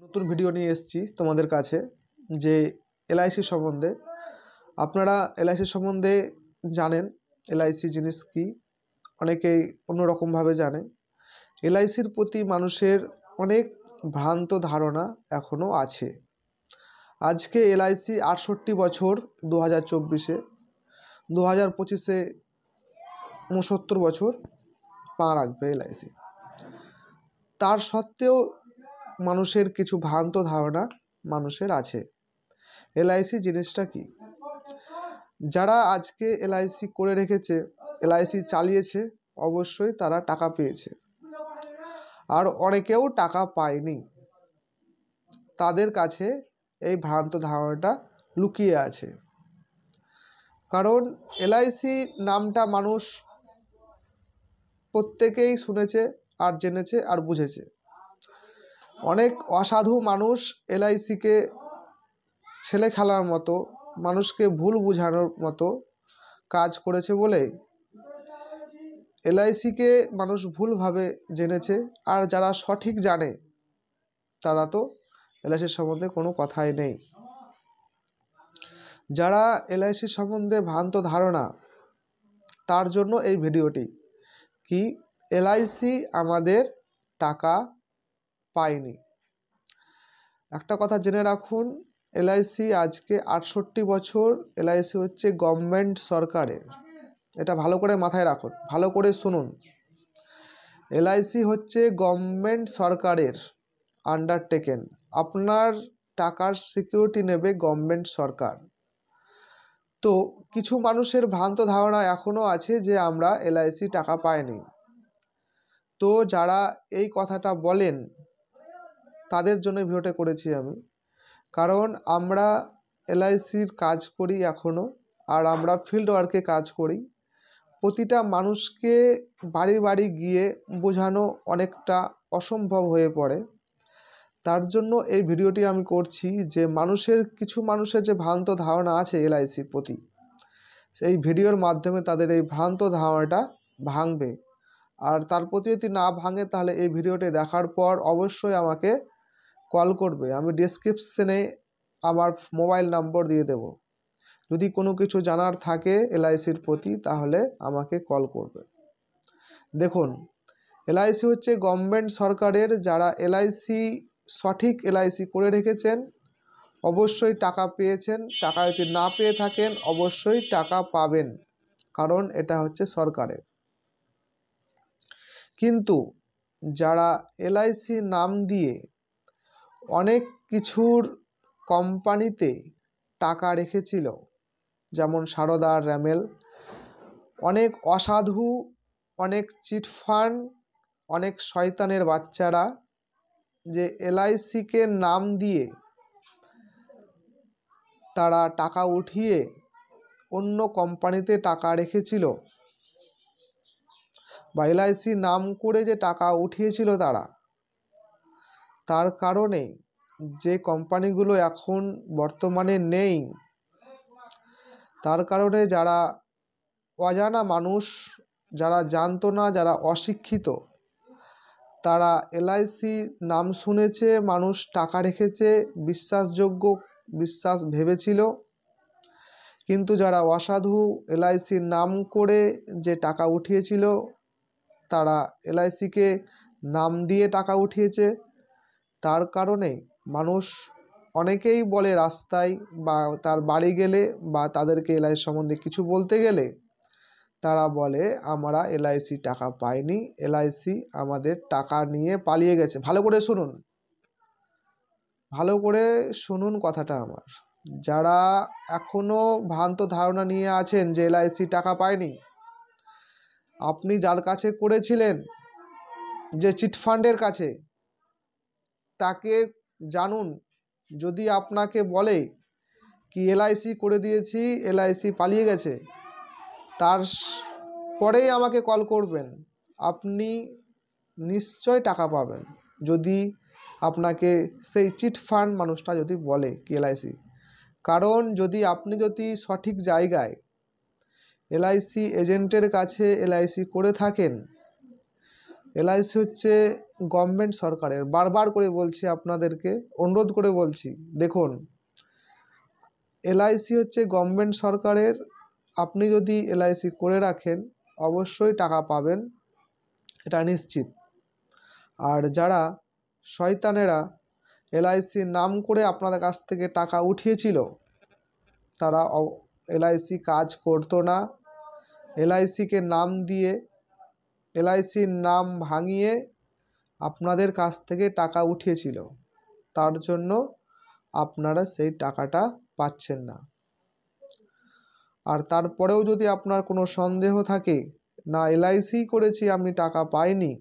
নতুন ভিডিও নিয়ে এসেছি তোমাদের কাছে যে এলআইসি সম্বন্ধে। আপনারা এলআইসি সম্বন্ধে জানেন এলআইসি জিনিস কি, অনেকেই অন্যরকমভাবে জানে। এলআইসির প্রতি মানুষের অনেক ভ্রান্ত ধারণা এখনও আছে। আজকে এলআইসি ৬৮ বছর 2024-এ, 2025-এ ৬৯ বছর পা রাখবে এলআইসি। তার সত্ত্বেও মানুষের কিছু ভ্রান্ত ধারণা মানুষের আছে। এলআইসি জিনিসটা কি? যারা আজকে এলআইসি করে রেখেছে, এলআইসি চালিয়েছে, অবশ্যই তারা টাকা পেয়েছে। আর অনেকেও টাকা পায়নি, তাদের কাছে এই ভ্রান্ত ধারণাটা লুকিয়ে আছে। কারণ এলআইসি নামটা মানুষ প্রত্যেকেই শুনেছে আর জেনেছে আর বুঝেছে। অনেক অসাধু মানুষ এলআইসিকে ছেলে খেলার মতো, মানুষকে ভুল বোঝানোর মতো কাজ করেছে বলে এলআইসিকে মানুষ ভুলভাবে জেনেছে। আর যারা সঠিক জানে তারা তো এলআইসির সম্বন্ধে কোনো কথাই নেই। যারা এলআইসির সম্বন্ধে ভ্রান্ত ধারণা, তার জন্য এই ভিডিওটি কি এলআইসি আমাদের টাকা পায়নি। একটা কথা জেনে রাখুন, এলআইসি আজকে ৬৮ বছর। এলআইসি হচ্ছে গভর্নমেন্ট সরকারের, এটা ভালো করে মাথায় রাখুন, ভালো করে শুনুন। এলআইসি হচ্ছে গভর্নমেন্ট সরকারের আন্ডারটেকেন। আপনার টাকার সিকিউরিটি নেবে গভর্নমেন্ট সরকার। তো কিছু মানুষের ভ্রান্ত ধারণা এখনও আছে যে আমরা এলআইসি টাকা পাইনি। তো যারা এই কথাটা বলেন তাদের জন্য ভিডিওটা করেছি আমি। কারণ আমরা এলআইসির কাজ করি এখনও, আর আমরা ফিল্ড ওয়ার্কে কাজ করি। প্রতিটা মানুষকে বাড়ি বাড়ি গিয়ে বোঝানো অনেকটা অসম্ভব হয়ে পড়ে। তার জন্য এই ভিডিওটি আমি করছি যে কিছু মানুষের যে ভ্রান্ত ধারণা আছে এলআইসির প্রতি, সেই ভিডিওর মাধ্যমে তাদের এই ভ্রান্ত ধারণাটা ভাঙবে। আর তার প্রতি যদি না ভাঙে তাহলে এই ভিডিওটি দেখার পর অবশ্যই আমাকে কল করবে। আমি ডেসক্রিপশনে আমার মোবাইল নম্বর দিয়ে দেব। যদি কোনো কিছু জানার থাকে এলআইসির প্রতি তাহলে আমাকে কল করবে। দেখুন, এলআইসি হচ্ছে গভর্নমেন্ট সরকারের। যারা এলআইসি সঠিক এলআইসি করে রেখেছেন অবশ্যই টাকা পেয়েছেন। টাকা যদি না পেয়ে থাকেন অবশ্যই টাকা পাবেন, কারণ এটা হচ্ছে সরকারের। কিন্তু যারা এলআইসি নাম দিয়ে অনেক কিছুর কোম্পানিতে টাকা রেখেছিল, যেমন সারদা, র্যামেল, অনেক অসাধু, অনেক চিটফান্ড, অনেক শয়তানের বাচ্চারা যে এলআইসিকে নাম দিয়ে তারা টাকা উঠিয়ে অন্য কোম্পানিতে টাকা রেখেছিল, বা এলআইসি নাম করে যে টাকা উঠিয়েছিল তার কারণে যে কোম্পানিগুলো এখন বর্তমানে নেই, তার কারণে যারা অজানা মানুষ, যারা জানতো না, যারা অশিক্ষিত, তারা এলআইসি নাম শুনেছে, মানুষ টাকা রেখেছে, বিশ্বাস ভেবেছিল। কিন্তু যারা অসাধু এলআইসির নাম করে যে টাকা উঠিয়েছিল, তারা এলআইসিকে নাম দিয়ে টাকা উঠিয়েছে। তার কারণে মানুষ অনেকেই বলে রাস্তায় বা তার বাড়ি গেলে বা তাদেরকে এলআইসি সম্বন্ধে কিছু বলতে গেলে তারা বলে আমরা এলআইসি টাকা পাইনি, এলআইসি আমাদের টাকা নিয়ে পালিয়ে গেছে। ভালো করে শুনুন, ভালো করে শুনুন কথাটা আমার। যারা এখনও ভ্রান্ত ধারণা নিয়ে আছেন যে এলআইসি টাকা পায়নি, আপনি যার কাছে করেছিলেন, যে চিটফান্ডের কাছে, তাকে জানুন। যদি আপনাকে বলে কি এলআইসি করে দিয়েছি, এলআইসি পালিয়ে গেছে, তারপরেই আমাকে কল করবেন, আপনি নিশ্চয় টাকা পাবেন। যদি আপনাকে সেই চিটফান্ড মানুষটা যদি বলে কি এলআইসি, কারণ আপনি যদি সঠিক জায়গায় এলআইসি এজেন্টের কাছে এলআইসি করে থাকেন, এলআইসি হচ্ছে গভর্নমেন্ট সরকারের, বারবার করে বলছি আপনাদেরকে, অনুরোধ করে বলছি, দেখুন এলআইসি হচ্ছে গভর্নমেন্ট সরকারের। আপনি যদি এলআইসি করে রাখেন অবশ্যই টাকা পাবেন, এটা নিশ্চিত। আর যারা শয়তানেরা এলআইসির নাম করে আপনাদের কাছ থেকে টাকা উঠিয়েছিল, তারা এলআইসি কাজ করতো না। এলআইসিকে নাম দিয়ে, এলআইসির নাম ভাঙিয়ে আপনাদের কাছ থেকে টাকা উঠিয়েছিল, তার জন্য আপনারা সেই টাকাটা পাচ্ছেন না। আর তারপরেও যদি আপনার কোনো সন্দেহ থাকে না এলআইসি করেছি আমি টাকা পাইনি,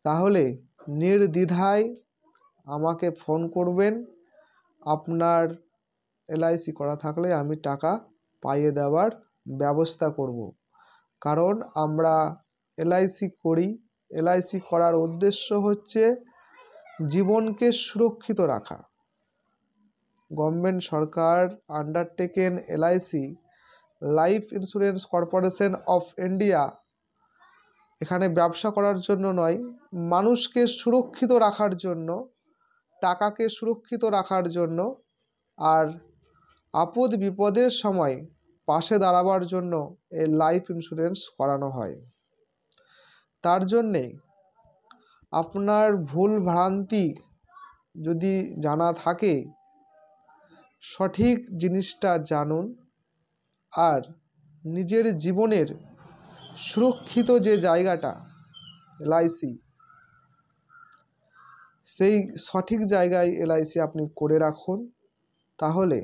তাহলে নির্দ্বিধায় আমাকে ফোন করবেন। আপনার এলআইসি করা থাকলে আমি টাকা পাইয়ে দেওয়ার ব্যবস্থা করব। কারণ আমরা এলআইসি করি, এলআইসি করার উদ্দেশ্য হচ্ছে জীবনকে সুরক্ষিত রাখা। Government Sarkar undertaken LIC, life insurance corporation of India, এখানে ব্যবসা করার জন্য নয়, মানুষকে সুরক্ষিত রাখার জন্য, টাকাকে সুরক্ষিত রাখার জন্য, আর আপদ বিপদের সময় পাশে দাঁড়াবার জন্য এই লাইফ ইন্স্যুরেন্স করানো হয়। তার জন্যে আপনার ভুল ভ্রান্তি যদি জানা থাকে, সঠিক জিনিসটা জানুন। আর নিজের জীবনের সুরক্ষিত যে জায়গাটা এলআইসি, সেই সঠিক জায়গায় এলআইসি আপনি করে রাখুন। তাহলে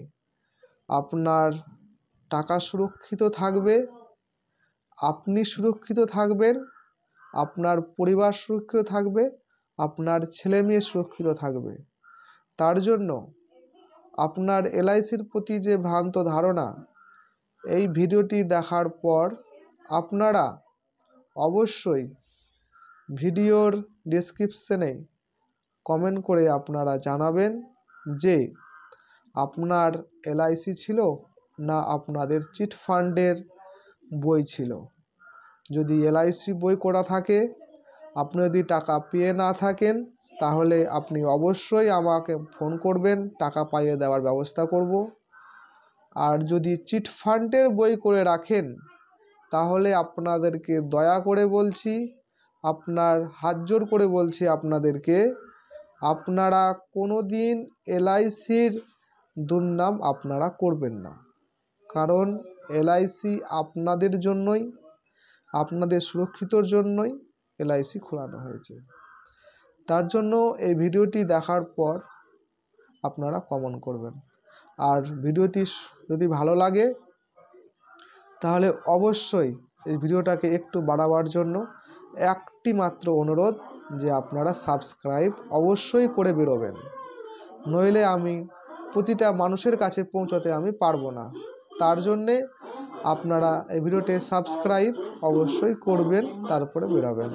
আপনার টাকা সুরক্ষিত থাকবে, আপনি সুরক্ষিত থাকবেন, আপনার পরিবার সুরক্ষিত থাকবে, আপনার ছেলে মেয়ে সুরক্ষিত থাকবে। তার জন্য আপনার এলআইসির প্রতি যে ভ্রান্ত ধারণা, এই ভিডিওটি দেখার পর আপনারা অবশ্যই ভিডিওর ডেসক্রিপশনে কমেন্ট করে আপনারা জানাবেন যে আপনার এলআইসি ছিল না আপনাদের চিট ফান্ডের বই ছিল। যদি এলআইসি বই করা থাকে, আপনি যদি টাকা পেয়ে না থাকেন, তাহলে আপনি অবশ্যই আমাকে ফোন করবেন, টাকা পাইয়ে দেওয়ার ব্যবস্থা করব। আর যদি চিট ফান্ডের বই করে রাখেন, তাহলে আপনাদেরকে দয়া করে বলছি, আপনার হাত জোর করে বলছি আপনাদেরকে, আপনারা কোনো দিন এলআইসির দুর্নাম আপনারা করবেন না। কারণ এলআইসি আপনাদের জন্যই, আপনাদের সুরক্ষিতর জন্যই এলআইসি খোলানো হয়েছে। তার জন্য এই ভিডিওটি দেখার পর আপনারা কমেন্ট করবেন। আর ভিডিওটি যদি ভালো লাগে তাহলে অবশ্যই এই ভিডিওটাকে একটু বাড়াবার জন্য একটি মাত্র অনুরোধ, যে আপনারা সাবস্ক্রাইব অবশ্যই করে বেরোবেন, নইলে আমি প্রতিটা মানুষের কাছে পৌঁছতে আমি পারবো না। তার জন্যে আপনারা এই ভিডিওতে সাবস্ক্রাইব অবশ্যই করবেন, তারপরে বেরোবেন।